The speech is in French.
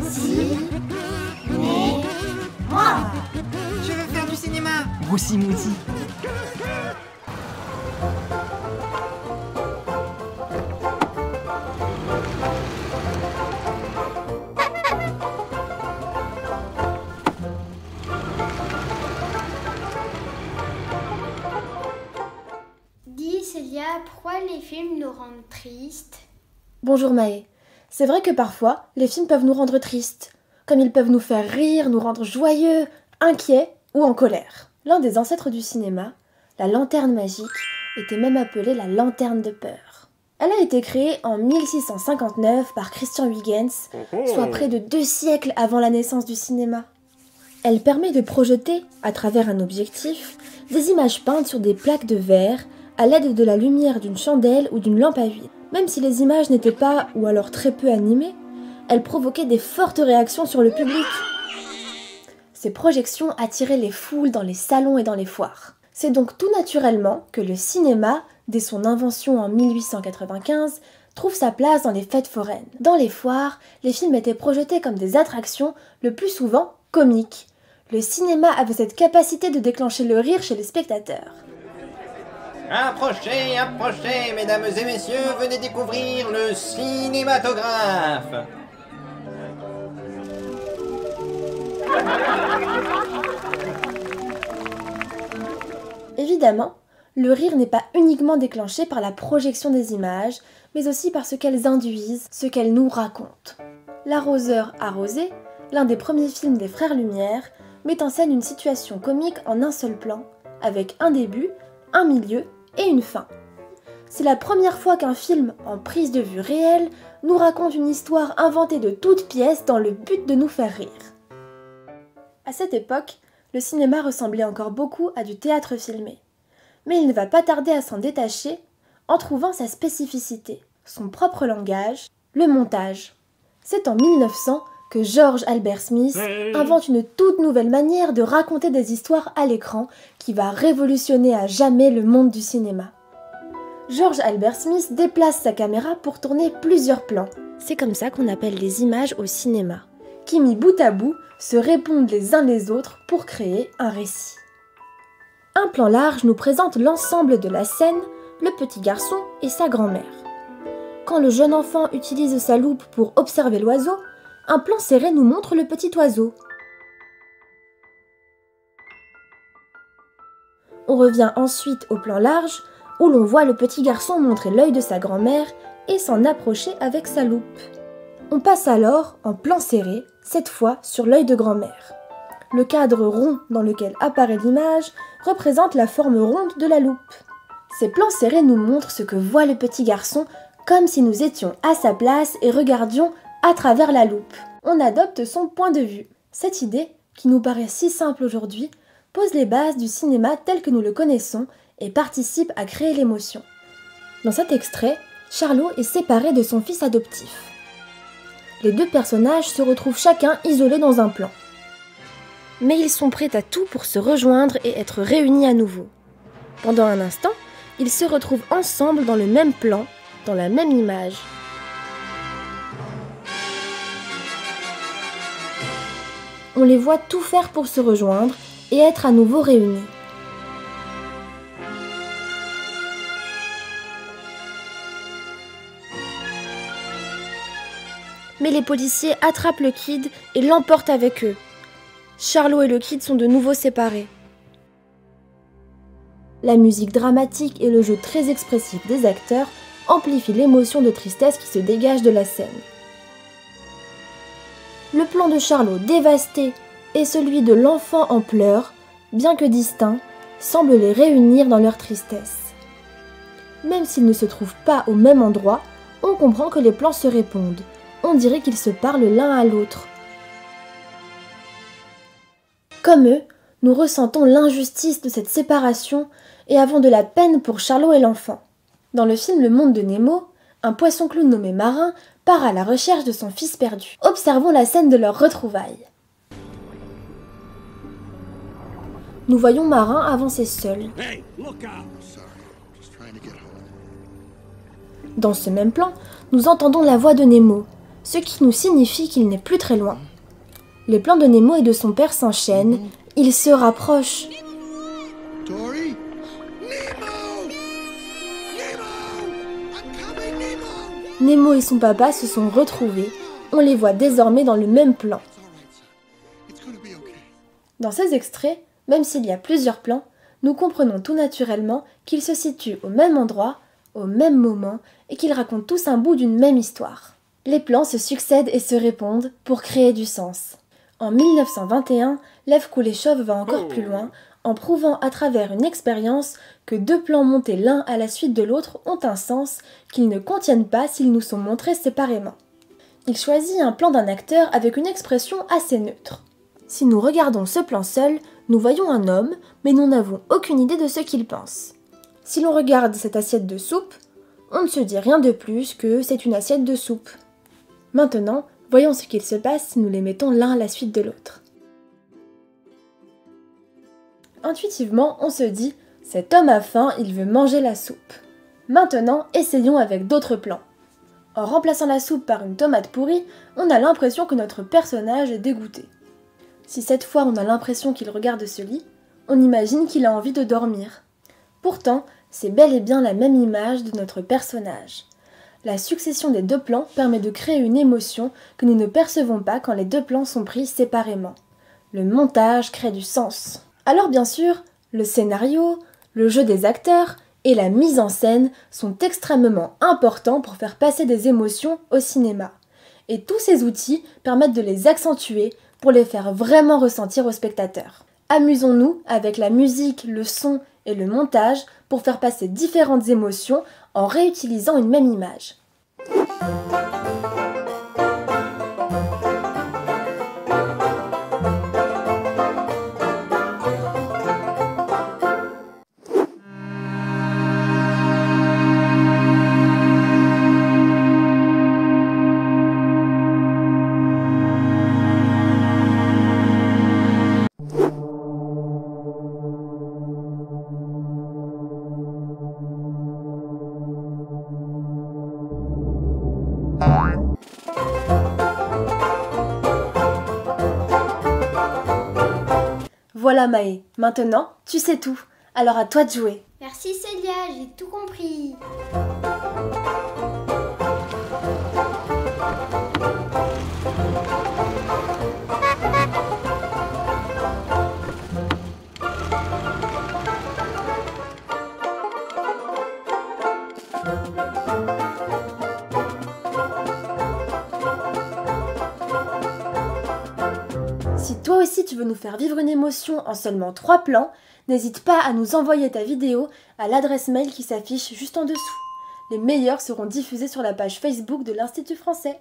Ciné-moi. Je veux faire du cinéma. Roussi-moussi. Dis Célia, pourquoi les films nous rendent tristes? Bonjour Maë. C'est vrai que parfois, les films peuvent nous rendre tristes, comme ils peuvent nous faire rire, nous rendre joyeux, inquiets ou en colère. L'un des ancêtres du cinéma, la lanterne magique, était même appelée la lanterne de peur. Elle a été créée en 1659 par Christian Huygens, soit près de 2 siècles avant la naissance du cinéma. Elle permet de projeter, à travers un objectif, des images peintes sur des plaques de verre à l'aide de la lumière d'une chandelle ou d'une lampe à huile. Même si les images n'étaient pas, ou alors très peu animées, elles provoquaient des fortes réactions sur le public. Ces projections attiraient les foules dans les salons et dans les foires. C'est donc tout naturellement que le cinéma, dès son invention en 1895, trouve sa place dans les fêtes foraines. Dans les foires, les films étaient projetés comme des attractions, le plus souvent comiques. Le cinéma avait cette capacité de déclencher le rire chez les spectateurs. Approchez, approchez, mesdames et messieurs, venez découvrir le cinématographe. Évidemment, le rire n'est pas uniquement déclenché par la projection des images, mais aussi par ce qu'elles induisent, ce qu'elles nous racontent. L'arroseur arrosé, l'un des premiers films des Frères Lumière, met en scène une situation comique en un seul plan, avec un début, un milieu et une fin. C'est la première fois qu'un film, en prise de vue réelle, nous raconte une histoire inventée de toutes pièces dans le but de nous faire rire. À cette époque, le cinéma ressemblait encore beaucoup à du théâtre filmé. Mais il ne va pas tarder à s'en détacher en trouvant sa spécificité, son propre langage, le montage. C'est en 1900 que George Albert Smith invente une toute nouvelle manière de raconter des histoires à l'écran qui va révolutionner à jamais le monde du cinéma. George Albert Smith déplace sa caméra pour tourner plusieurs plans. C'est comme ça qu'on appelle les images au cinéma, qui mis bout à bout se répondent les uns les autres pour créer un récit. Un plan large nous présente l'ensemble de la scène, le petit garçon et sa grand-mère. Quand le jeune enfant utilise sa loupe pour observer l'oiseau, un plan serré nous montre le petit oiseau. On revient ensuite au plan large, où l'on voit le petit garçon montrer l'œil de sa grand-mère et s'en approcher avec sa loupe. On passe alors en plan serré, cette fois sur l'œil de grand-mère. Le cadre rond dans lequel apparaît l'image représente la forme ronde de la loupe. Ces plans serrés nous montrent ce que voit le petit garçon, comme si nous étions à sa place et regardions à travers la loupe. On adopte son point de vue. Cette idée, qui nous paraît si simple aujourd'hui, pose les bases du cinéma tel que nous le connaissons et participe à créer l'émotion. Dans cet extrait, Charlot est séparé de son fils adoptif. Les deux personnages se retrouvent chacun isolés dans un plan. Mais ils sont prêts à tout pour se rejoindre et être réunis à nouveau. Pendant un instant, ils se retrouvent ensemble dans le même plan, dans la même image. On les voit tout faire pour se rejoindre et être à nouveau réunis. Mais les policiers attrapent le kid et l'emportent avec eux. Charlot et le kid sont de nouveau séparés. La musique dramatique et le jeu très expressif des acteurs amplifient l'émotion de tristesse qui se dégage de la scène. Le plan de Charlot dévasté et celui de l'enfant en pleurs, bien que distincts, semblent les réunir dans leur tristesse. Même s'ils ne se trouvent pas au même endroit, on comprend que les plans se répondent. On dirait qu'ils se parlent l'un à l'autre. Comme eux, nous ressentons l'injustice de cette séparation et avons de la peine pour Charlot et l'enfant. Dans le film Le Monde de Nemo, un poisson-clown nommé Marin part à la recherche de son fils perdu. Observons la scène de leur retrouvaille. Nous voyons Marin avancer seul. Dans ce même plan, nous entendons la voix de Nemo. ce qui nous signifie qu'il n'est plus très loin. Les plans de Nemo et de son père s'enchaînent, ils se rapprochent. Dory? Nemo! I'm coming, Nemo! Nemo et son papa se sont retrouvés, on les voit désormais dans le même plan. It's gonna be okay. Dans ces extraits, même s'il y a plusieurs plans, nous comprenons tout naturellement qu'ils se situent au même endroit, au même moment, et qu'ils racontent tous un bout d'une même histoire. Les plans se succèdent et se répondent pour créer du sens. En 1921, Lev Kuleshov va encore plus loin, en prouvant à travers une expérience que deux plans montés l'un à la suite de l'autre ont un sens qu'ils ne contiennent pas s'ils nous sont montrés séparément. Il choisit un plan d'un acteur avec une expression assez neutre. Si nous regardons ce plan seul, nous voyons un homme, mais nous n'avons aucune idée de ce qu'il pense. Si l'on regarde cette assiette de soupe, on ne se dit rien de plus que c'est une assiette de soupe. Maintenant, voyons ce qu'il se passe si nous les mettons l'un à la suite de l'autre. Intuitivement, on se dit « cet homme a faim, il veut manger la soupe ». Maintenant, essayons avec d'autres plans. En remplaçant la soupe par une tomate pourrie, on a l'impression que notre personnage est dégoûté. Si cette fois on a l'impression qu'il regarde ce lit, on imagine qu'il a envie de dormir. Pourtant, c'est bel et bien la même image de notre personnage. La succession des deux plans permet de créer une émotion que nous ne percevons pas quand les deux plans sont pris séparément. Le montage crée du sens. Alors bien sûr, le scénario, le jeu des acteurs et la mise en scène sont extrêmement importants pour faire passer des émotions au cinéma. Et tous ces outils permettent de les accentuer pour les faire vraiment ressentir aux spectateurs. Amusons-nous avec la musique, le son et le montage pour faire passer différentes émotions en réutilisant une même image. Voilà Maë, maintenant tu sais tout, alors à toi de jouer. Merci Célia, j'ai tout compris. Si toi aussi tu veux nous faire vivre une émotion en seulement 3 plans, n'hésite pas à nous envoyer ta vidéo à l'adresse mail qui s'affiche juste en dessous. Les meilleurs seront diffusés sur la page Facebook de l'Institut français.